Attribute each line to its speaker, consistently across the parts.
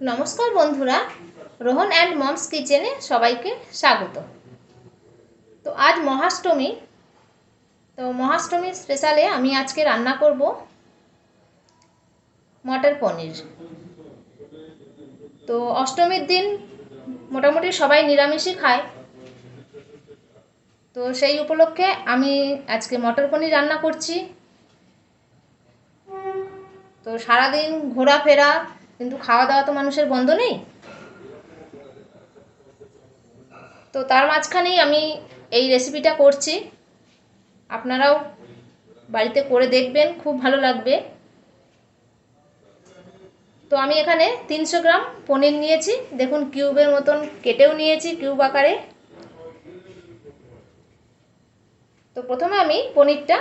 Speaker 1: নমস্কার বন্ধুরা, Rohan and moms কিচেনে সবাইকে স্বাগত। তো আজ মহাষ্টমী। তো মহাষ্টমীর স্পেশালে আমি আজকে রান্না করব মটর পনির। তো অষ্টমীর দিন মোটামুটি সবাই নিরামিষই খায়, তো সেই উপলক্ষে আমি আজকে মটর পনির রান্না করছি। তো সারাদিন ঘোরাফেরা, কিন্তু খাওয়া দাওয়া তো মানুষের বন্ধ নেই। তো তার মাঝখানেই আমি এই রেসিপিটা করছি। আপনারাও বাড়িতে করে দেখবেন, খুব ভালো লাগবে। তো আমি এখানে 300 গ্রাম পনির নিয়েছি, দেখুন কিউবের মতন কেটেও নিয়েছি, কিউব আকারে। তো প্রথমে আমি পনিরটা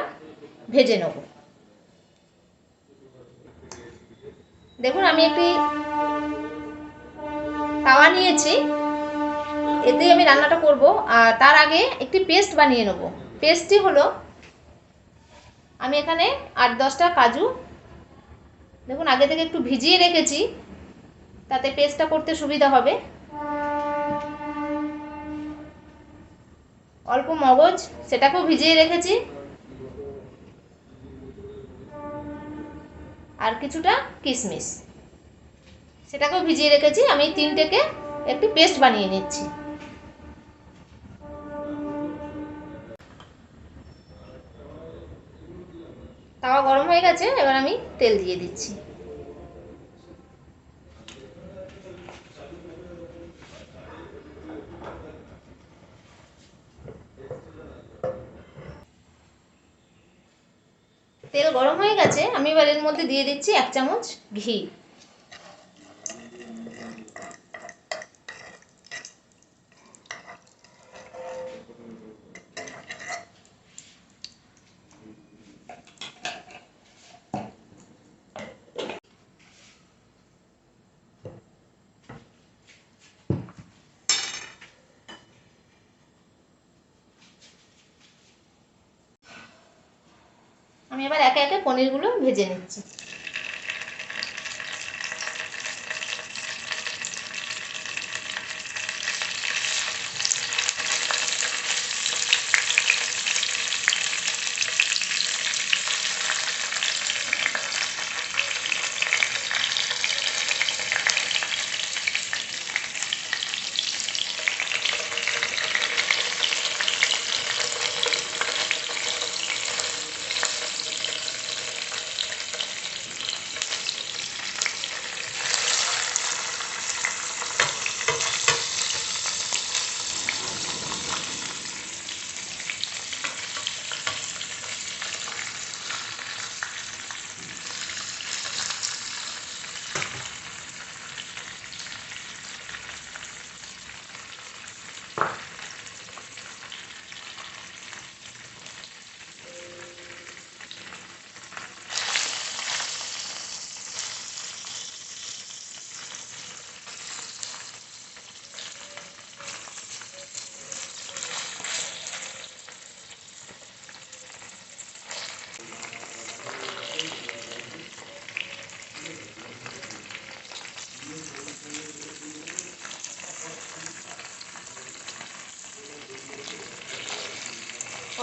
Speaker 1: ভেজে নেব। দেখুন আমি একটি তাওয়া নিয়েছি, এতেই আমি রান্নাটা করব। আর তার আগে একটি পেস্ট বানিয়ে নেব। পেস্টটি হলো, আমি এখানে 8-10টা কাজু দেখুন আগে থেকে একটু ভিজিয়ে রেখেছি, তাতে পেস্টটা করতে সুবিধা হবে। অল্প মগজ, সেটাকেও ভিজিয়ে রেখেছি। আর কিছুটা কিশমিশ, সেটাকেও ভিজিয়ে রেখেছি। আমি তিনটেকে একটি পেস্ট বানিয়ে নিচ্ছি। তাওয়া গরম হয়ে গেছে, এবার আমি তেল দিয়ে দিচ্ছি। তেল গরম হয়ে গেছে, আমি এবার এর মধ্যে দিয়ে দিচ্ছি 1 চামচ ঘি। আমি এবার একে একে পনিরগুলো ভেজে নিচ্ছি।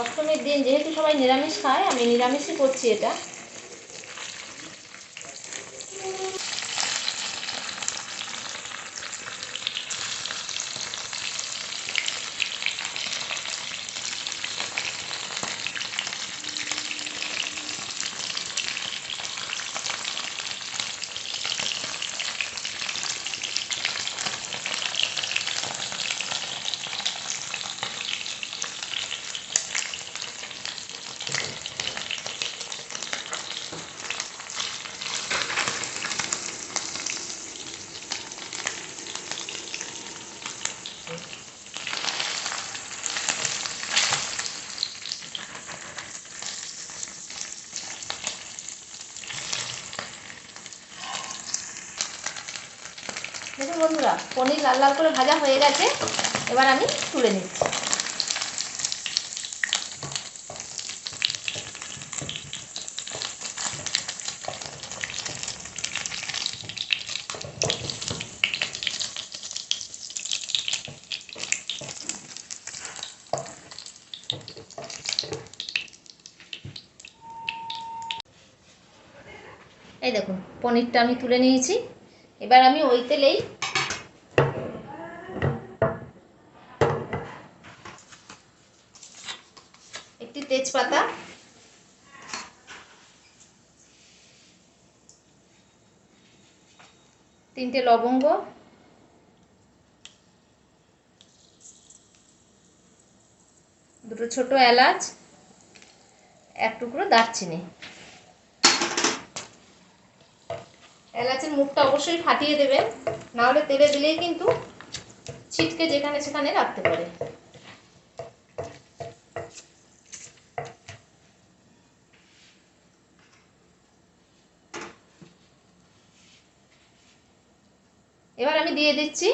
Speaker 1: অষ্টমীর দিন যেহেতু সবাই নিরামিষ খায়, আমি নিরামিষই করছি এটা। দেখুন বন্ধুরা, পনির লাল লাল করে ভাজা হয়ে গেছে, এবার আমি তুলে নিচ্ছি। এই দেখুন পনিরটা আমি তুলে নিয়েছি। এবার আমি ওই তেলেই একটি তেজপাতা, তিনটে লবঙ্গ, দুটো ছোট এলাচ, এক টুকরো দারচিনি। এলাচের মুখটা অবশ্যই ফাটিয়ে দেবেন, নাহলে তেলে দিলেই কিন্তু ছিটকে যেখানে সেখানে রাখতে পারে। এবার আমি দিয়ে দিচ্ছি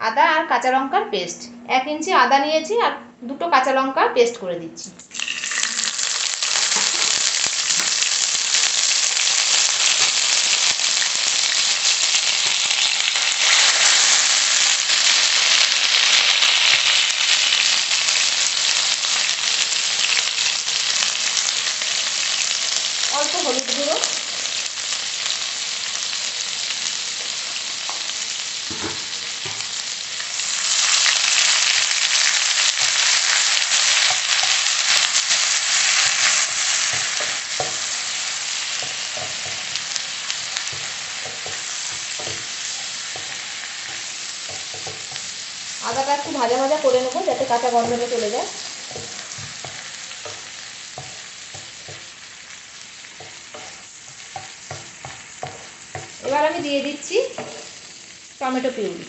Speaker 1: আদা আর কাঁচা লঙ্কার পেস্ট। 1 ইঞ্চি আদা নিয়েছি আর দুটো কাঁচা লঙ্কা পেস্ট করে দিচ্ছি। অল্প হলুদ গুঁড়ো, আদাটা একটু ভাজা ভাজা করে নেবো যাতে কাঁচা গন্ধটা চলে যায়। এবার আমি দিয়ে দিচ্ছি টমেটো পিউরি।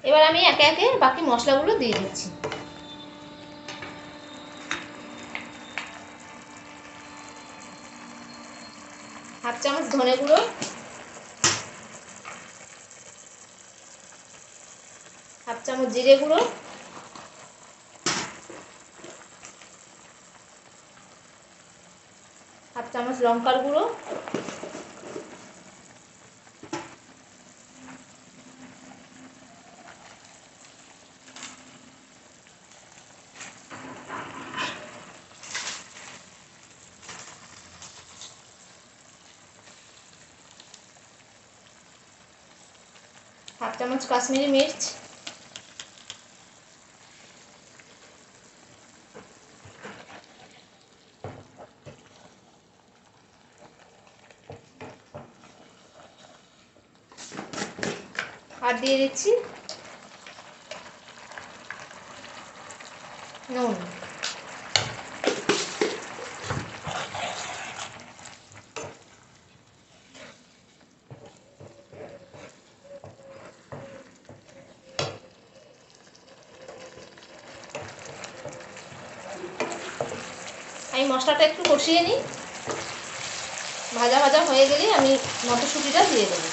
Speaker 1: এবার আমি একে একে বাকি মশলাগুলো দিয়ে দিচ্ছি। হাফ চামচ ধনে গুঁড়ো, হাফ চামচ জিরে গুঁড়ো, হাফ চামচ লঙ্কার গুঁড়ো, হাফ চামচ কাশ্মীরি মির্চ, আর দিয়ে দিচ্ছি নুন। আমি মশলাটা একটু কষিয়ে নিই, ভাজা ভাজা হয়ে গেলেই আমি মটরশুঁটিটা দিয়ে দেবো।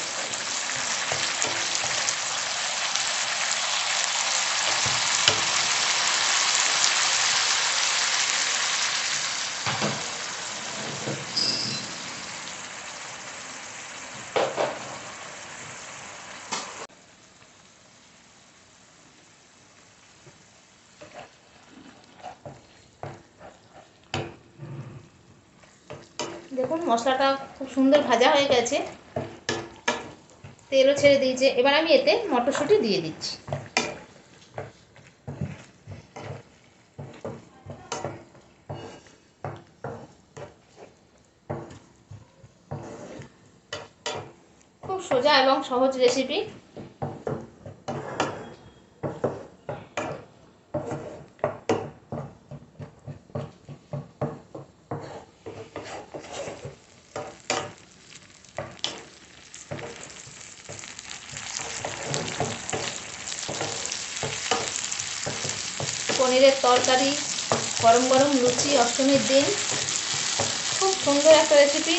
Speaker 1: দেখুন মশলাটা খুব সুন্দর ভাজা হয়ে গেছে, তেলও ছেড়ে দিয়েছে। এবার আমি এতে মটরশুঁটি দিয়ে দিচ্ছি। খুব সোজা এবং সহজ রেসিপি। পনিরের তরকারি, গরম গরম লুচি, অষ্টমীর দিন খুব সুন্দর একটা রেসিপি,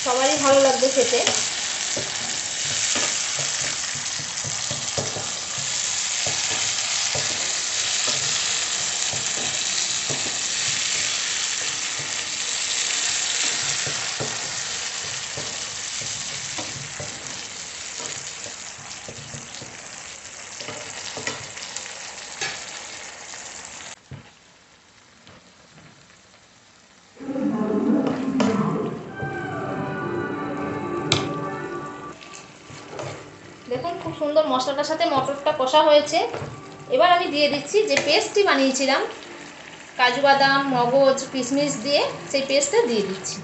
Speaker 1: সবারই ভালো লাগবে খেতে। দেখুন খুব সুন্দর মশলাটার সাথে মটরটা কষা হয়েছে। এবার আমি দিয়ে দিচ্ছি যে পেস্টটি বানিয়েছিলাম কাজু বাদাম, মগজ, কিশমিশ দিয়ে, সেই পেস্টটা দিয়ে দিচ্ছি।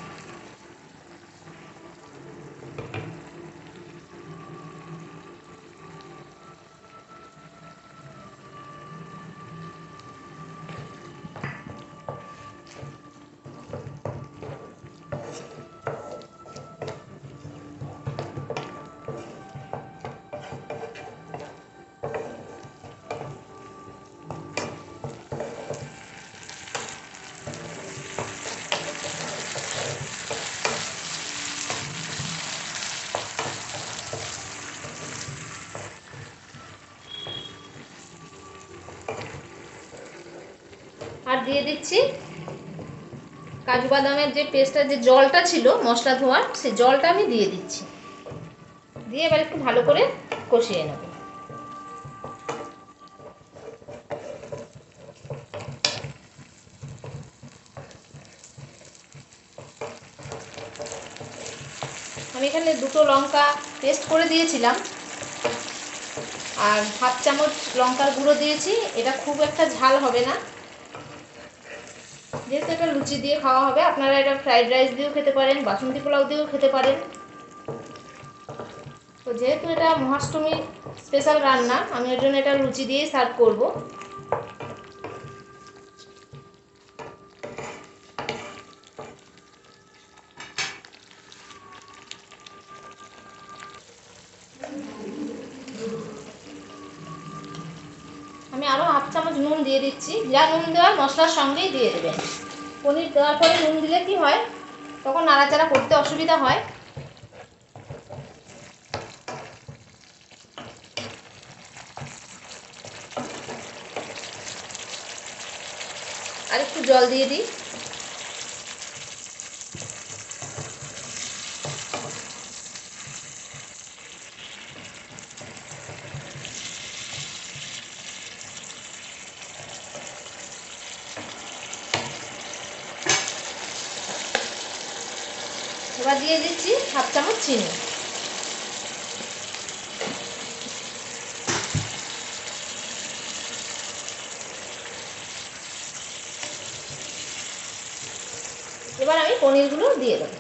Speaker 1: আর দিয়ে দিচ্ছি কাজু বাদামের যে পেস্টটা, যে জলটা ছিল মশলা ধোয়ার, সেই জলটা আমি দিয়ে দিচ্ছি। দিয়ে এবার একটু ভালো করে কষিয়ে নেব। আমি এখানে 2টো লঙ্কা পেস্ট করে দিয়েছিলাম আর 1/2 চামচ লঙ্কার গুঁড়ো দিয়েছি। এটা খুব একটা ঝাল হবে না, যেহেতু এটা লুচি দিয়ে খাওয়া হবে। আপনারা এটা ফ্রাইড রাইস দিয়েও খেতে পারেন, বাসন্তী পোলাও দিয়েও খেতে পারেন। তো যেহেতু এটা মহাষ্টমীর স্পেশাল রান্না, আমি এর জন্য এটা লুচি দিয়েই সার্ভ করব। আমি আরও 1/2 চামচ নুন দিয়ে দিচ্ছি। যা নুন দেওয়ার মশলার সঙ্গেই দিয়ে দেবেন। পনির দেওয়ার পরে নুন দিলে কি হয়, তখন নাড়াচাড়া করতে অসুবিধা হয়। আর একটু জল দিয়ে দিই। এবার দিয়ে দিচ্ছি 1/2 চামচ চিনি। এবার আমি পনিরগুলো দিয়ে দেবো।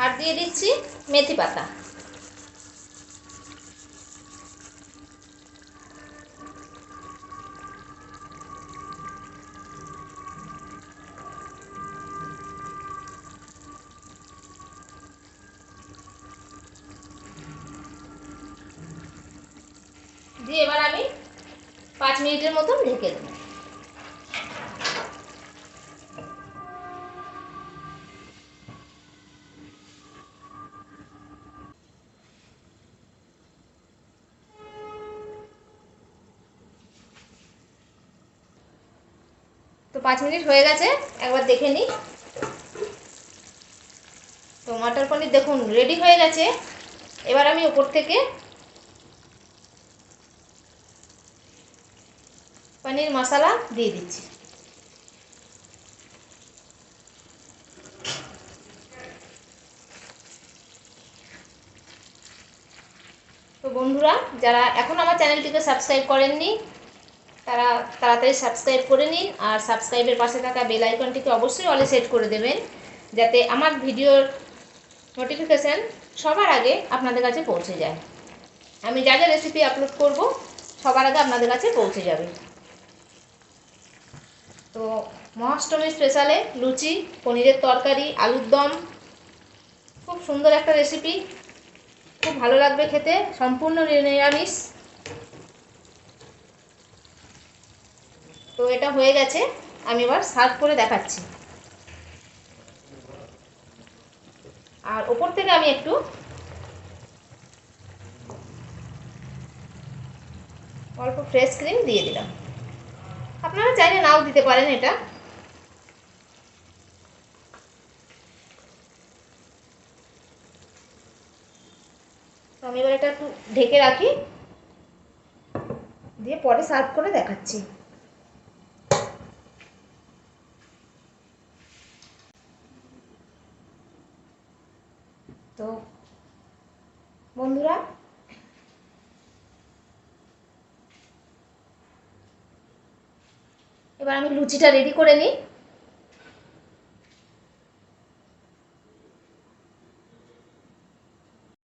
Speaker 1: আর দিয়ে দিচ্ছি মেথি পাতা। দিয়ে এবার আমি 5 মিনিটের মতন ঢেকে দেবো। তো 5 মিনিট হয়ে গেছে, একবার দেখে নিই। তো মটর পনির দেখুন রেডি হয়ে গেছে। এবার আমি উপর থেকে পনির মশলা দিয়ে দিচ্ছি। তো বন্ধুরা, যারা এখন আমার চ্যানেলটিকে সাবস্ক্রাইব করেননি তারা তাড়াতাড়ি সাবস্ক্রাইব করে নিন, আর সাবস্ক্রাইবের পাশে থাকা বেল আইকনটিকে অবশ্যই অলে সেট করে দেবেন, যাতে আমার ভিডিওর নোটিফিকেশান সবার আগে আপনাদের কাছে পৌঁছে যায়। আমি যা যা রেসিপি আপলোড করব সবার আগে আপনাদের কাছে পৌঁছে যাবে। তো মহাষ্টমী স্পেশালে লুচি, পনিরের তরকারি, আলুর দম, খুব সুন্দর একটা রেসিপি, খুব ভালো লাগবে খেতে, সম্পূর্ণ নিরামিষ। তো এটা হয়ে গেছে, আমি এবার সার্ভ করে দেখাচ্ছি। আর ওপর থেকে আমি একটু অল্প ফ্রেশ ক্রিম দিয়ে দিলাম। আপনারা চাইলে নাও দিতে পারেন এটা। তো আমি এবার এটা একটু ঢেকে রাখি, দিয়ে পরে সার্ভ করে দেখাচ্ছি। তো বন্ধুরা, এবার আমি লুচিটা রেডি করে নিই।